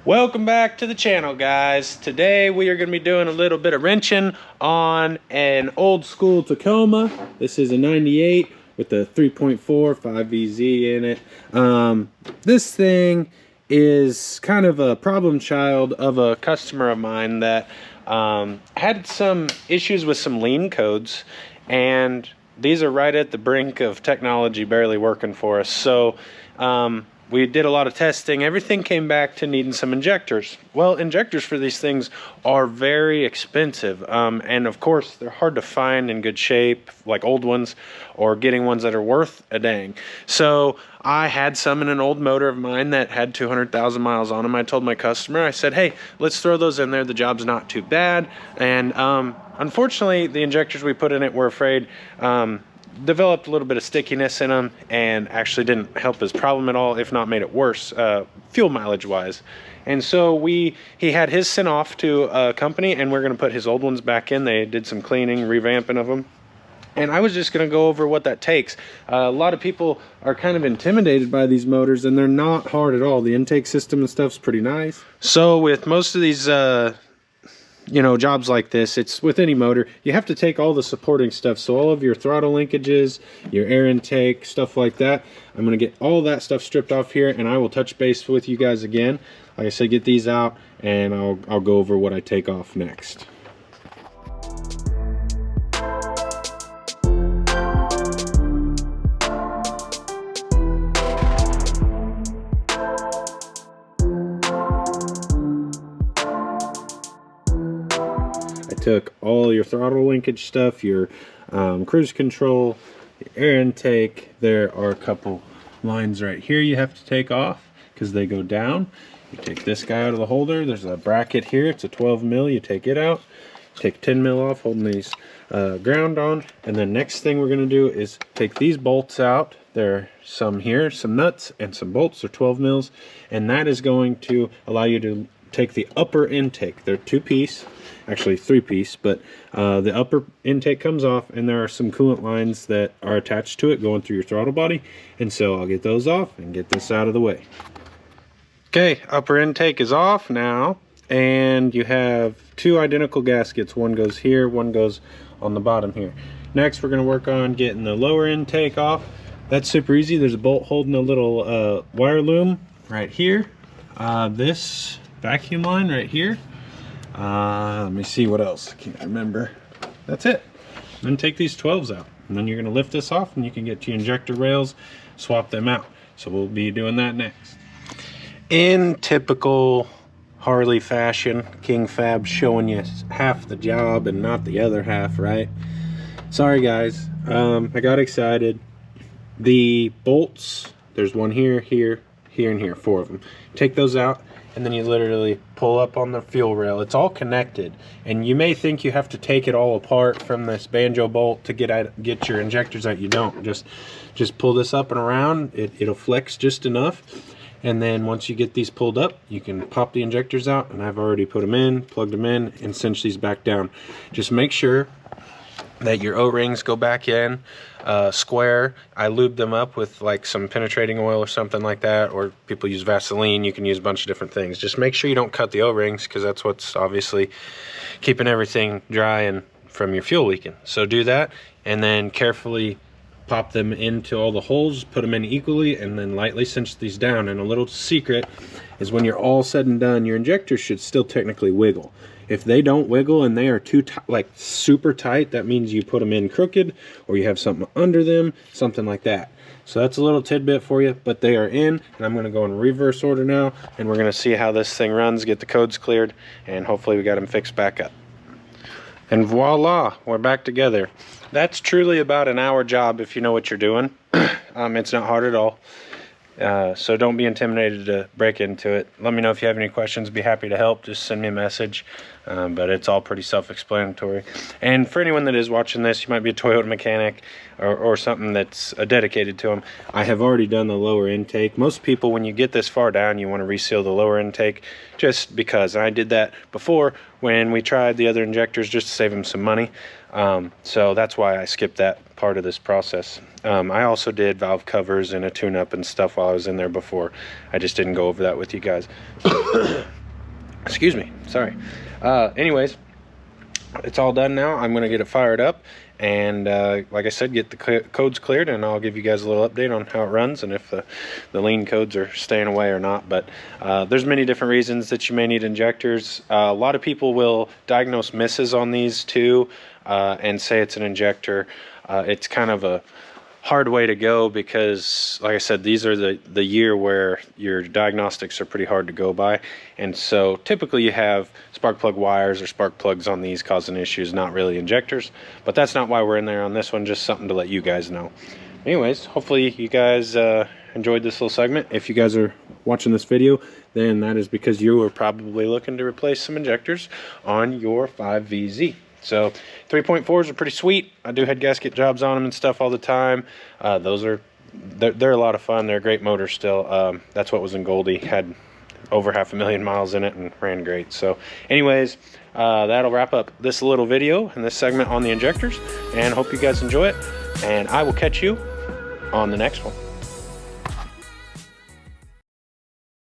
Welcome back to the channel, guys. Today we are going to be doing a little bit of wrenching on an old school Tacoma. This is a 98 with a 3.4 5VZ in it. This thing is kind of a problem child of a customer of mine that had some issues with some lean codes, and these are right at the brink of technology barely working for us. So we did a lot of testing. Everything came back to needing some injectors. Well, injectors for these things are very expensive. And of course, they're hard to find in good shape, like old ones, or getting ones that are worth a dang. So I had some in an old motor of mine that had 200,000 miles on them. I told my customer, I said, hey, let's throw those in there. The job's not too bad. And unfortunately, the injectors we put in it, we're afraid, developed a little bit of stickiness in them and actually didn't help his problem at all, if not made it worse, fuel mileage wise. And so he had his sent off to a company, and we're going to put his old ones back in. They did some cleaning, revamping of them. And I was just going to go over what that takes. A lot of people are kind of intimidated by these motors, and they're not hard at all. The intake system and stuff's pretty nice. So with most of these jobs like this, it's with any motor, you have to take all the supporting stuff. So all of your throttle linkages, your air intake, stuff like that. I'm going to get all that stuff stripped off here, and I will touch base with you guys again. Like I said, get these out, and I'll go over what I take off next. Took all your throttle linkage stuff, your cruise control, your air intake. There are a couple lines right here you have to take off because they go down. You take this guy out of the holder. There's a bracket here. It's a 12 mil. You take it out. Take 10 mil off, holding these ground on. And then next thing we're going to do is take these bolts out. There are some here, some nuts and some bolts. They're 12 mils, and that is going to allow you to take the upper intake. They're two-piece, actually three-piece, but the upper intake comes off, and there are some coolant lines that are attached to it going through your throttle body, and so I'll get those off and get this out of the way. Okay, upper intake is off now, and you have two identical gaskets. One goes here, one goes on the bottom here. Next, we're going to work on getting the lower intake off. That's super easy. There's a bolt holding a little wire loom right here. This vacuum line right here. Let me see what else. I can't remember. That's it. Then take these 12s out, and then you're going to lift this off, and you can get your injector rails, swap them out. So we'll be doing that next. In typical Harley fashion, King Fab showing you half the job and not the other half, right? Sorry guys, I got excited. The bolts, there's one here, here, here, and here, 4 of them. Take those out, and then you literally pull up on the fuel rail. It's all connected, and you may think you have to take it all apart from this banjo bolt to get your injectors out. You don't. Just pull this up and around. It'll flex just enough, and then once you get these pulled up, you can pop the injectors out, and I've already put them in, plugged them in, and cinch these back down. Just make sure that your O-rings go back in square. I lube them up with like some penetrating oil or something like that, or people use Vaseline. You can use a bunch of different things. Just make sure you don't cut the O-rings, because that's what's obviously keeping everything dry and from your fuel leaking. So do that, and then carefully pop them into all the holes, put them in equally, and then lightly cinch these down. And a little secret is, when you're all said and done, your injectors should still technically wiggle. If they don't wiggle and they are too like super tight, that means you put them in crooked, or you have something under them, something like that. So that's a little tidbit for you, but they are in, and I'm going to go in reverse order now, and we're going to see how this thing runs, get the codes cleared, and hopefully we got them fixed back up. And voila, we're back together. That's truly about an hour job if you know what you're doing. It's not hard at all. So don't be intimidated to break into it. Let me know if you have any questions. Be happy to help. Just send me a message. But it's all pretty self-explanatory. And for anyone that is watching this, you might be a Toyota mechanic or something that's dedicated to them. I have already done the lower intake. Most people, when you get this far down, you want to reseal the lower intake, just because. And I did that before when we tried the other injectors, just to save them some money. So that's why I skipped that part of this process. I also did valve covers and a tune-up and stuff while I was in there before. I just didn't go over that with you guys. Excuse me, sorry. Anyways, it's all done now. I'm gonna get it fired up, and like I said, get the codes cleared, and I'll give you guys a little update on how it runs and if the lean codes are staying away or not. But there's many different reasons that you may need injectors. A lot of people will diagnose misses on these too, and say it's an injector. It's kind of a hard way to go because, like I said, these are the year where your diagnostics are pretty hard to go by, and so typically you have spark plug wires or spark plugs on these causing issues, not really injectors. But that's not why we're in there on this one, just something to let you guys know. Anyways, hopefully you guys enjoyed this little segment. If you guys are watching this video, then that is because you are probably looking to replace some injectors on your 5VZ. So 3.4s are pretty sweet. I do head gasket jobs on them and stuff all the time. They're a lot of fun. They're a great motor still. That's what was in Goldie. Had over 500,000 miles in it and ran great. So anyways, that'll wrap up this little video and this segment on the injectors, and hope you guys enjoy it, and I will catch you on the next one.